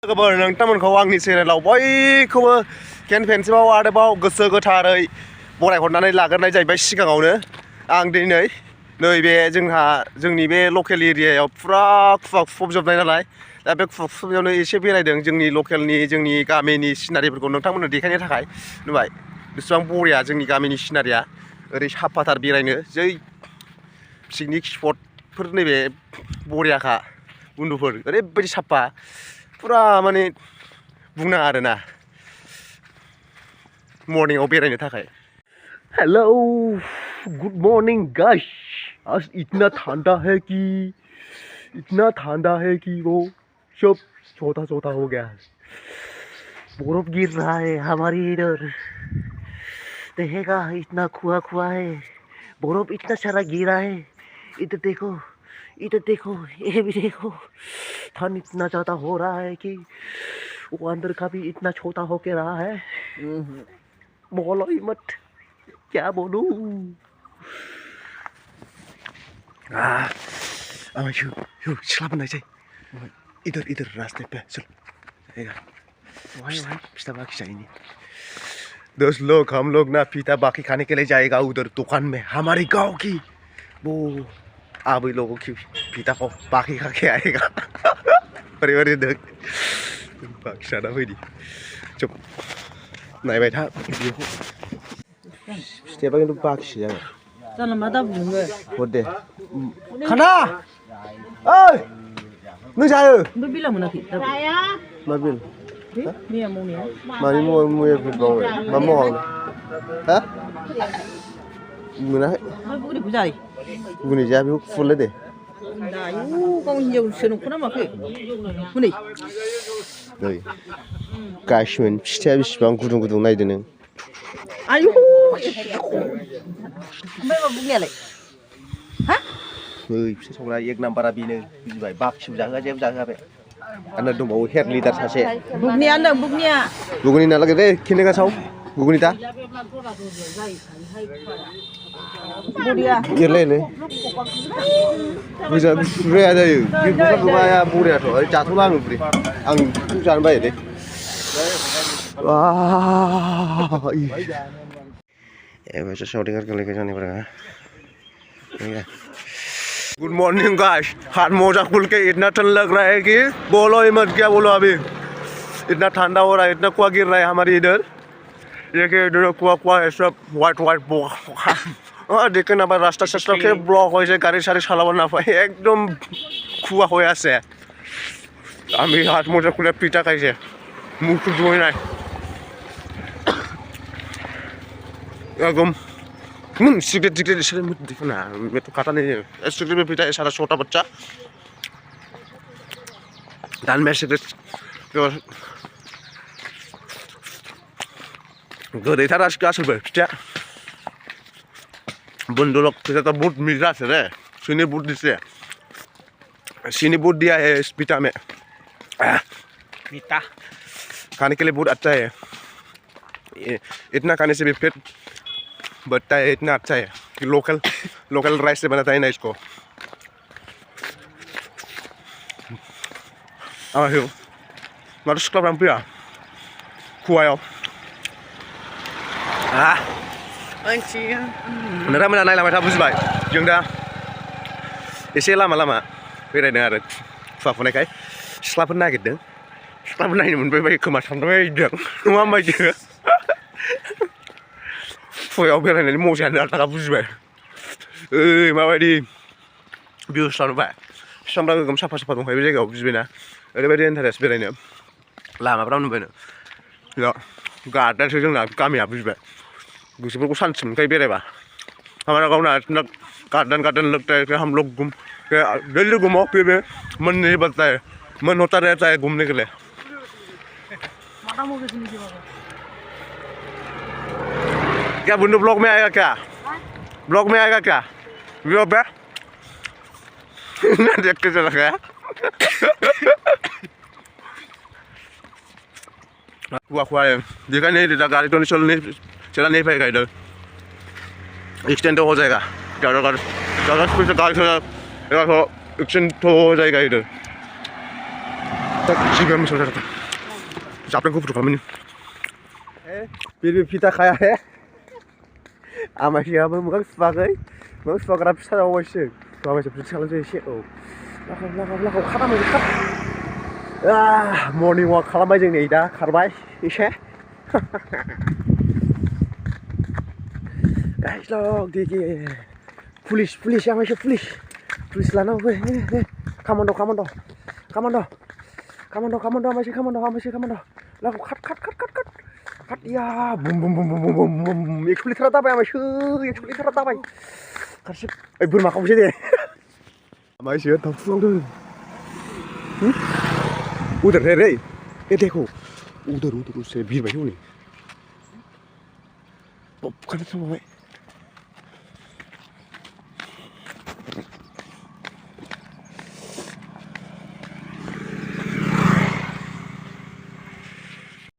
गोबोर नोंथांमोनखौ आंनि चेनेलाव बयखौबो खेनसेबाव आरोबाव गोसो गोथारै बरायहरनानै लाग्रोनाय जाहैबाय सिगाङावनो आं दिनै नैबे जोंनि बे लकेल एरियायाव फुरा खुवा खुफबजोबनाय नालाय दा बे खुवा खुफबनायावनो एसे बेरायदों जोंनि लकेलनि जोंनि गामिनि सिनारिफोरखौ नोंथांमोननो देखायनो थाखाय नुबाय बेसेबां बरिया जोंनि गामिनि सिनारिया ओरै साफाथार बेरायनो जै पिकनिक स्पटफोर नैबे बरियाखा बुन्दुफोर ओरैबायदि साफा पुरा माने बुंना आरोना मर्निंआव बेरायनो थाखाय हेलो गुड मॉर्निंग गाइस आज इतना ठंडा है कि वो सब छोटा हो गया है बर्फ गिर रहा है हमारी इधर देखेगा इतना खुआ है बर्फ इतना सारा गिरा है इधर देखो ये भी देखो ठंड इतना ज़्यादा हो रहा है कि वो अंदर का भी इतना छोटा हो के रहा है बोलो ही मत क्या बोलूं सिख्ला बनायसै इधर रास्ते पे चल पिता बाकी चाहिए 10 लोग हम लोग ना पिता बाकी खाने के लिए जाएगा उधर दुकान में हमारे गांव की वो आबै लोगों की पिता को बाकी खा के आएगा अरे देख बाकी सादा फैदि चुप नायबाय था भिडिअखौ फिथाइयाबा खिन्थु बाखिसो जागोन जानला मा दा बुङो हर दे खाना ओइ नों जायो बे बिला मोनाखै जाया मा बिल मैया मावनाया मानि मैया बिल मावबाय मा मावाखै हा मोनाखै मा बुरिखौ जायो गुनि जाया बेखौ फुरलाय दे दायो गावनि हिनजावसो नंखौ ना माखो हनै नै गासिमोन फिथाइया बेसेबां गुदुं नायदो नों आयु ओमफ्राय मा बुंनायालाय हा नै फिथाइ सावग्रा एक नाम्बारा बेनो बुजिबाय बाखिबो जाहोआ जेबो जाहोआबे आंना दंबावो हेड लिडार सासे बुगनिया होनदों बुगनि नालागे दे खेनेगा साव बुगनि दा बरिया एरलायलै मोजां बुराया जायो बे गोबाया बरियाथ' ओरै जाथ'ला आङो बुरि आं जानो बायो दे वैसे शॉटिंग करके लेके जाने पड़ेगा गुड मॉर्निंग गाइस हाथ मोजा खुल के इतना ठंड लग रहा है कि बोलो ही मत क्या बोलो अभी इतना ठंडा हो रहा है इतना कुआ गिर रहा है हमारे इधर देखिए इधर कुआ है सब वाइट देखे ना रास्ता के ब्लक हो गाड़ी साड़ी चालाब ना पाए एकदम खुआ हो आसे आमी हाथ मोजा खुले पिता खाइसे मुख धोई ना एकदम सिगरेट इसलिए मुझे देखो ना मैं तो खाता नहीं है सिगरेट में पीता है सारा छोटा बच्चा दान में सिगरेट गोदैथार गासैबो फिथाया बंदुलक फिथा तो बहुत मीठा से रे चीनी बहुत दिसे चीनी बहुत दिया है इस पिता में मीठा खाने के लिए बहुत अच्छा है इतना खाने से भी पेट बढ़ता है इतना अच्छा है कि लोकल राइस से बनाता है ना इसको मारो सिख्लाफ्रा फैया खुवायाव नोंथांमोना नायलांबाय था बुजिबाय जों दा एसे लामा बेरायदों आरो खुवा फुनायखाय सिख्लाफोर नागिरदों सिख्लाफोर नायनो मोनबाय खोमा सानबायदों नङा होनबायदों खुवायाव बेरायनायनि मजायानो आलादा बुजिबाय ओइ माबायदि भिउस लानोबाय बिफांफ्रा गोगोम साफा दंखायो बे जायगायाव बुजिबायना ओरैबायदि इन्टारेस्ट बेरायनो लामाफ्राव नुबायनो गार्डेनसो जोंना गामिया बुजिबाय गोसोफोरखौ सान्थि मोनखायो बेरायबा हमारा गाँव ना इतना गार्डन लगता है कि हम लोग डेली घूमो फिर भी मन नहीं बचता है मन होता रहता है घूमने के लिए क्या बुंडू ब्लॉग में आएगा क्या वीडियो पे देख के चला गया हुआ है देखा नहीं देता गाड़ी तो चला नहीं पाएगा इधर एक्सटेंड हो जाएगा ज़्यादा स्पीड से गाड़ी चला एक्सटेंड हो जाएगा इधर 딱 지금 잘 잡았다. 잡는 거 부족하면. 비비 피타 가야 해. 아마 시합은 뭐가 수박을 뭐가 수박을 앞에 찾아오고 있어. 아마 저 부착을 저 시. 라고 카라면 카. 아 모닝워크 카라면 정리다. 카라바이 이제. Guys, look, dig. Police, amasya police. Police lah no, weh. Come on, amasya, come on. Lagu cut. Cut ya, boom. Ek police rata pai. Karsip, burma kamu sih deh. Amasya, tak suang tuh. Udah, re. Dekho. Udah, saya bir bayi ni. Bukan itu semua.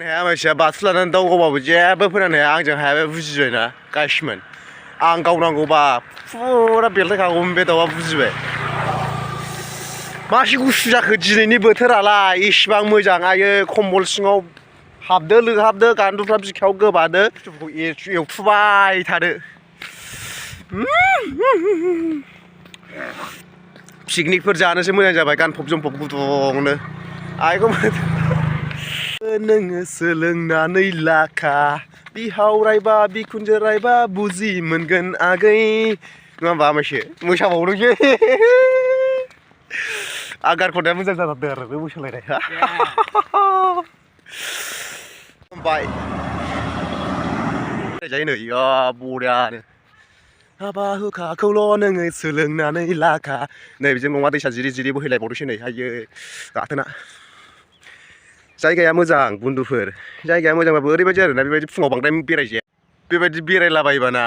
Amasya batsलानानै दावगाबाबो जेबो फोरोंनो हाया आंजों हायाबा बुजिबायना गासिमोन आं गावनांगौबा फुरा बेलथायखागौमोन बे दाउआ बुजिबाय मासि गुसु जाखो दिनैनि बोथोरालाय इसिबां मोजां आयो खम्बल सिङाव हाबदो लोहाबदो गान्दुफ्रा बिखायाव गोबादो एवफुबाय थादो पिकनिकफोर जानोसो मोजां जाबाय गानफब जोमफब गुदुंनो आइखौ नोङो सोलोंनानै लाखा बिहाव रायबा बिखुनजो रायबा बुजि मोनगोन आगै नङा होमबा आमायसो मोसाबावदोंसो आगार खनाया मोजां जाथारदों आरो बे मोसालायनाया ओमफ्राय जायो नै बरियानो हाबा हुखाखौल' नोङो सोलोंनानै लाखा नै बिजों नङा दैसा जिरि बोहैलायबावदोंसो नै आयै गाथोना जायगाया मोजां बुन्दुफोर जायगाया मोजांबाबो ओरैबायदि आरोना बेबायदि फुङाव बांद्राय बेरायजाया बेबायदि बेरायलाबायबाना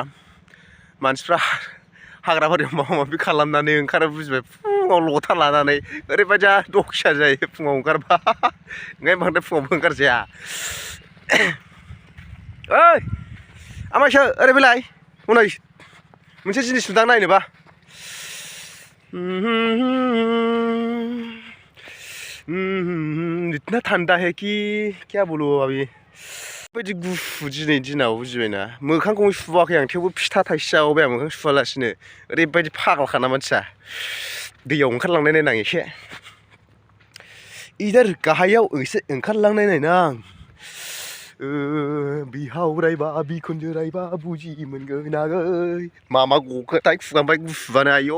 मानसिफ्रा हाग्राबारियाव माबा माबि खालामनानै ओंखारो बुजिबाय फुङाव लथा लानानै ओरैबायदि दखिया जायो फुङाव ओंखारबा ओंखायनो बांद्राय फुङावबो ओंखारजाया ओइ आमायसो ओरै बेलाय हनै मोनसे जिनिस नुदां नायनोबा इतना ठंडा है कि क्या बोलो अभी बायदि गुसु दिनै दिनाव बुजिबायना मोखांखौ सुवाखै आं थेवबो फिथा थाइसे जाबावबाय आं मोखां सुवालासिनो ओरैबायदि फाग्लाखाना मानसिया दैयाव ओंखारलांनाय नायनां एसे इधर गाहायाव एसे ओंखारलांनाय नायनां बिहाव रायबा बिखुनजो रायबा बुजि मोनगोन आगै मा गखोथाय खुगानिफ्राय गुसुआनो आयौ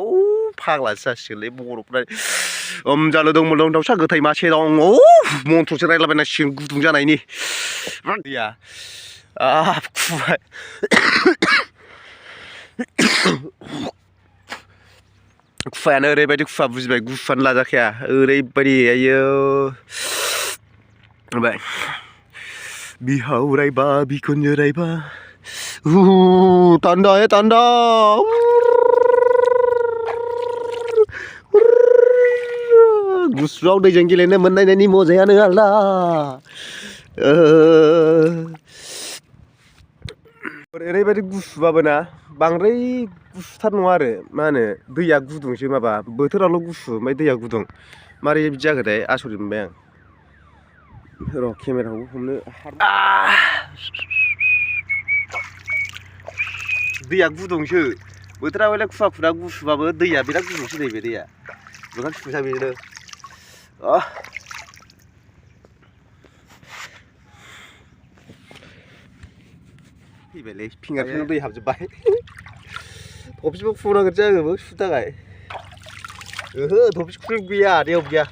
फाग्लासो जासिगोनलै बर'फ्रा जालो दं मोनदों दाउसा गोथै मासे दं मन्थ्रसो रायलाबायनांसिगोन गुदुं जानायनि दैया खुबाय खुवायानो ओरैबायदि खुवा बुजिबाय गुसुआनो लाजाखाया ओरैबायदि आयौ ओमफ्राय बिहाव रायबा बिखुनजो रायबा तान्दा गुसुआव दैजों गेलेनो मोननायनि मजायानो आलदा ओरैबायदि गुसुबाबो ना बांद्राय गुसुथार नङा आरो मा होनो दैया गुदुंसो माबा बोथोराल' गुसु ओमफ्राय दैया गुदुं मारै बिदि जाखोथाय आसरित मोनबाय आं र' केमेराखौ हमनो दैया गुदुंसो बोथोरा हले खुवा खुना गुसुबाबो दैया बिराद गुदुंसो नै बे दैया मोखां सुजा बेनो फैबायलै फिंगारफ्राव दै हाबजोब्बाय थफिबो फुनांगोनसो आङोबो सुनो थाखाय ओहो थफि खुनो गैया दैयाव गैया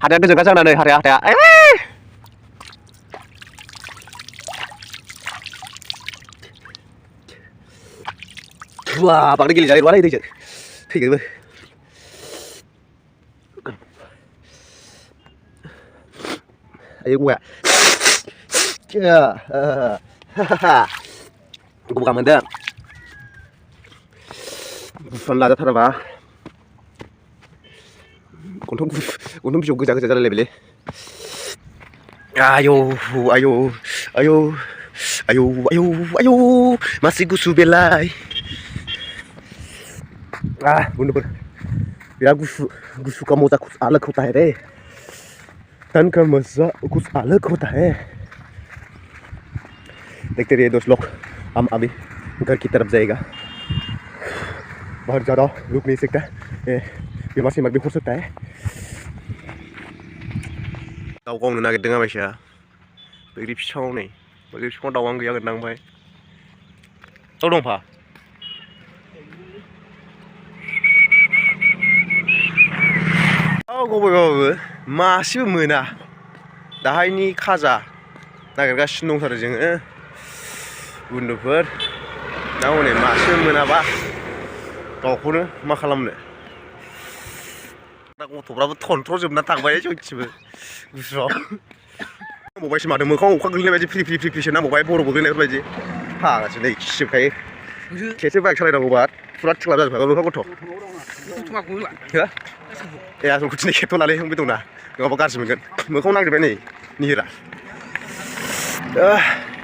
हाथाया गोजोंगा जानानै हाथाया wah बांद्राय गेलेजानाय नङालै दैजों थैगोनबो आयौ गगा मोनदों गुफुरानो लाजाथाराबा गन्थं बिजौ गोजा गोजा जालायलायबायलै आयौ आयौ आयौ आयौ आयौ आयौ मासे गुसु बेलाय बंधुफोर बिराद गुसु का मजा कुछ अलग होता है रे तन का मजा कुछ अलग होता है देखते रहिए दोस्त लोग हम अभी घर की तरफ जाएगा बहुत ज़्यादा रुक नहीं सकता बीमार सीमार भी हो सकता है दाउ गावनो नागिरदों आबायसा बैग्रि बिफाङाव नै बैग्रि बिफाङाव दाउआनो गैया गोनदांबाय दाउ दंफा गबायबाबो मासेबो मोना दाहायनि खाजा नागिरगासिनो दंथारो जोङो बन्धुफोर दा हनै मासेबो मोनाबा दाउखौनो मा खालामनो दा गथ'फ्राबो थनथ्र'जोबना थांबाय जोंथिंबो गुसुआव नांबावबायसो माथो मोखाङाव अखा गोलैनाय बायदि फ्रि फ्रि फ्रि फ्रिसो नांबावबाय बरफ गोलैनायफोरबायदि फाग्लासो नै खिजोबखायो खेबसे बाइक सालायनांगौबा फुरा थिख्लाब जाजोबखागोन मोखां गथ' ए आसलखौ दिनै खेबथ'लालै बे दंना नङाबा गाज्रि मोनगोन मोखाङाव नांजोबबाय नै निहिरा